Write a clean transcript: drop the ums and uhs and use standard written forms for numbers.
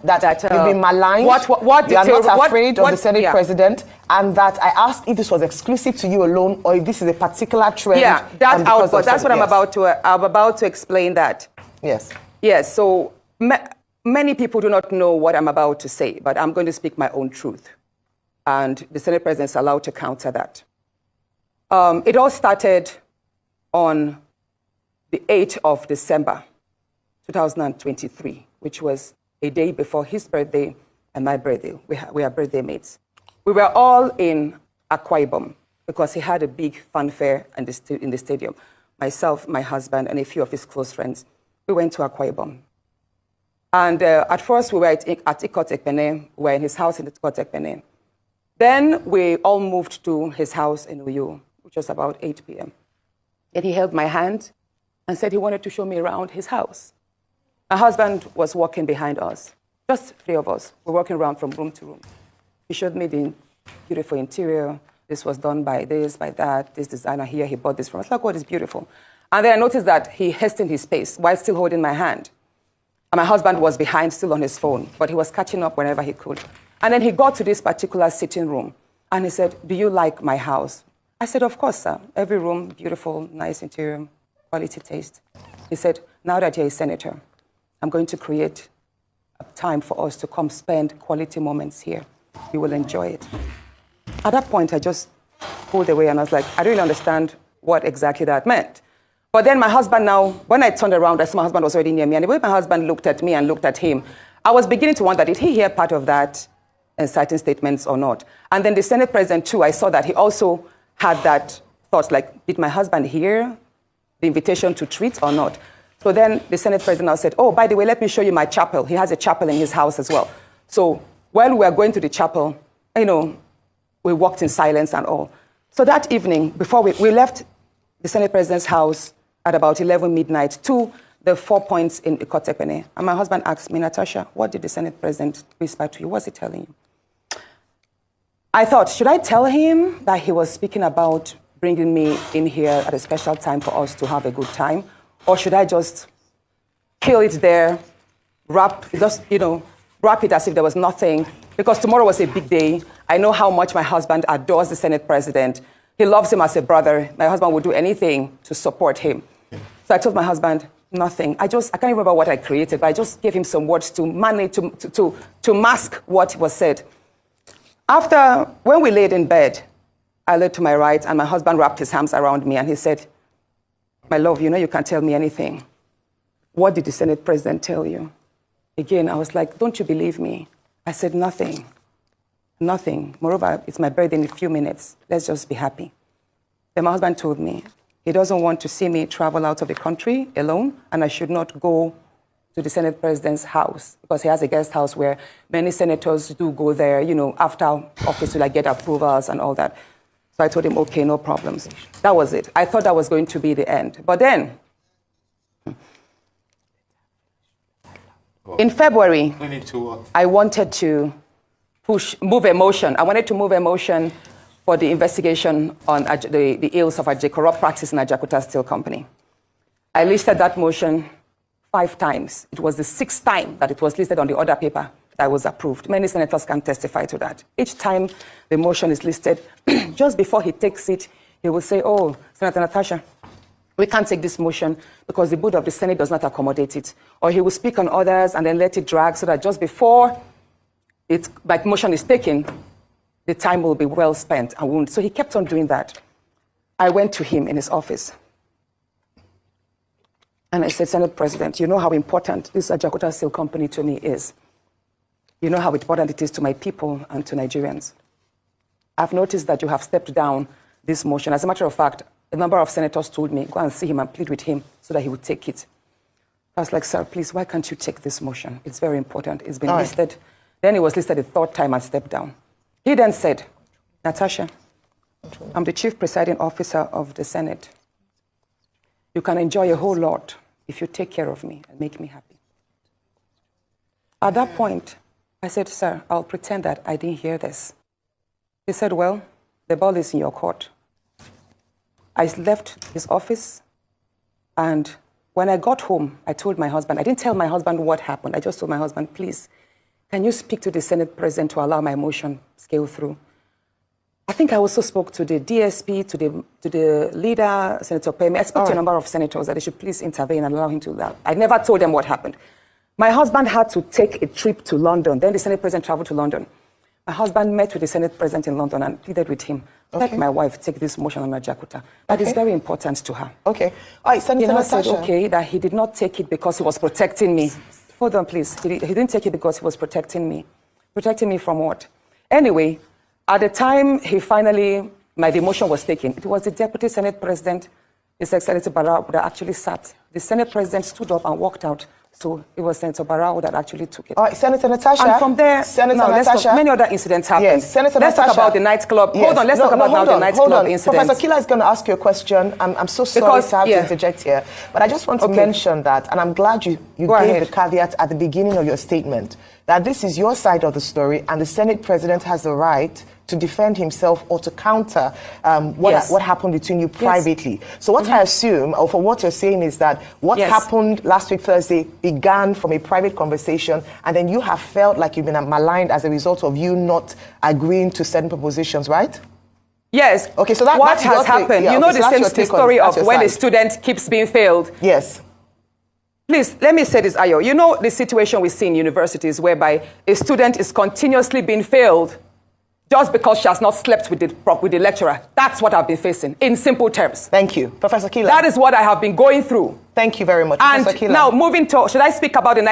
that you've been maligned, you are not afraid of the Senate president, and that I asked if this was exclusive to you alone or if this is a particular trend. Yeah, that's output. That's what I'm about to explain that. Yes. Yes, so many people do not know what I'm about to say, but I'm going to speak my own truth. And the Senate president is allowed to counter that. It all started on the 8th of December, 2023, which was a day before his birthday and my birthday. We are birthday mates. We were all in Akwa Ibom because he had a big fanfare in the stadium. Myself, my husband, and a few of his close friends. We went to Akwa Ibom. And at first, we were at Ikot Ekpene. We were in his house in Ikot Ekpene. Then we all moved to his house in Uyo, which was about 8 p.m. And he held my hand and said he wanted to show me around his house. My husband was walking behind us, just three of us. We're walking around from room to room. He showed me the beautiful interior. This was done by this, by that. This designer here, he bought this from us. Like, what is beautiful? And then I noticed that he hastened his pace while still holding my hand. And my husband was behind, still on his phone, but he was catching up whenever he could. And then he got to this particular sitting room, and he said, "Do you like my house?" I said, "Of course, sir. Every room, beautiful, nice interior, quality taste." He said, "Now that you're a senator, I'm going to create a time for us to come spend quality moments here. You will enjoy it." At that point, I just pulled away, and I was like, I don't really understand what exactly that meant. But then my husband now, when I turned around, I saw my husband was already near me, and the way my husband looked at me and looked at him, I was beginning to wonder, did he hear part of that inciting statements or not? And then the Senate president, too, I saw that he also had that thought, like, did my husband hear the invitation to treat or not? So then the Senate president now said, "Oh, by the way, let me show you my chapel." He has a chapel in his house as well. So while we were going to the chapel, we walked in silence and all. So that evening, before we left the Senate president's house at about 11 midnight to the 4 Points in Ikot Ekpene, and my husband asked me, "Natasha, what did the Senate president whisper to you? What's he telling you?" I thought, should I tell him that he was speaking about bringing me in here at a special time for us to have a good time? Or should I just kill it there, wrap it as if there was nothing? Because tomorrow was a big day. I know how much my husband adores the Senate president. He loves him as a brother. My husband would do anything to support him. So I told my husband, nothing. I can't remember what I created, but I just gave him some words to manage, to mask what was said. When we laid in bed, I laid to my right, and my husband wrapped his arms around me, and he said, "My love, you can't tell me anything. What did the Senate president tell you?" Again, I was like, "Don't you believe me?" I said, "Nothing. Nothing. Moreover, it's my birthday in a few minutes. Let's just be happy." Then my husband told me he doesn't want to see me travel out of the country alone, and I should not go to the Senate president's house because he has a guest house where many senators do go there, after office to get approvals and all that. So I told him, okay, no problems. That was it. I thought that was going to be the end. But then, in February, I wanted to move a motion. I wanted to move a motion for the investigation on the ills of corrupt practice in Ajakuta Steel Company. I listed that motion 5 times. It was the 6th time that it was listed on the order paper that was approved. Many senators can testify to that. Each time the motion is listed, just before he takes it, he will say, "Oh, Senator Natasha, we can't take this motion because the board of the Senate does not accommodate it." Or he will speak on others and then let it drag so that just before motion is taken, the time will be well spent. So he kept on doing that. I went to him in his office. And I said, "Senate President, you know how important this Ajakuta Steel Company to me is. You know how important it is to my people and to Nigerians. I've noticed that you have stepped down this motion. As a matter of fact, a number of senators told me, go and see him and plead with him so that he would take it." I was like, "Sir, please, why can't you take this motion? It's very important. It's been listed." Then it was listed a 3rd time and stepped down. He then said, "Natasha, I'm the chief presiding officer of the Senate. You can enjoy a whole lot if you take care of me and make me happy." At that point, I said, "Sir, I'll pretend that I didn't hear this." He said, "Well, the ball is in your court." I left his office, and when I got home, I told my husband, I didn't tell my husband what happened. I just told my husband, "Please, can you speak to the Senate President to allow my motion scale through? I think I also spoke to the DSP, to the leader, Senator Pemi. I spoke to a number of senators that they should please intervene and allow him to do that. I never told them what happened. My husband had to take a trip to London. Then the Senate President traveled to London. My husband met with the Senate President in London and pleaded with him. Let my wife take this motion on Jakarta. That is very important to her. Okay. All right, Senator Natasha. Said, okay, that he did not take it because he was protecting me. Hold on, please. He didn't take it because he was protecting me. Protecting me from what? Anyway, at the time my demotion was taken, it was the Deputy Senate President, His Excellency Barrow, that actually sat. The Senate President stood up and walked out. So it was Senator Barrow that actually took it. All right, Senator Natasha. And from there, many other incidents happened. Yes, Senator let's Natasha. Talk about the nightclub. Yes. Hold on, let's talk about the nightclub incident. Professor Kila is going to ask you a question. I'm so sorry to have to interject here, but I just want to mention that, and I'm glad you gave the caveat at the beginning of your statement, that this is your side of the story, and the Senate President has the right to defend himself or to counter what happened between you privately. So what I assume, or for what you're saying, is that what happened last week Thursday began from a private conversation, and then you have felt like you've been maligned as a result of you not agreeing to certain propositions, right? Yes. Okay, so what has happened? You know the story of when a student keeps being failed. Yes. Please, let me say this, Ayo. You know the situation we see in universities whereby a student is continuously being failed just because she has not slept with the lecturer. That's what I've been facing, in simple terms. Thank you. Professor Kila. That is what I have been going through. Thank you very much, and Professor Kila. Now, moving to, should I speak about the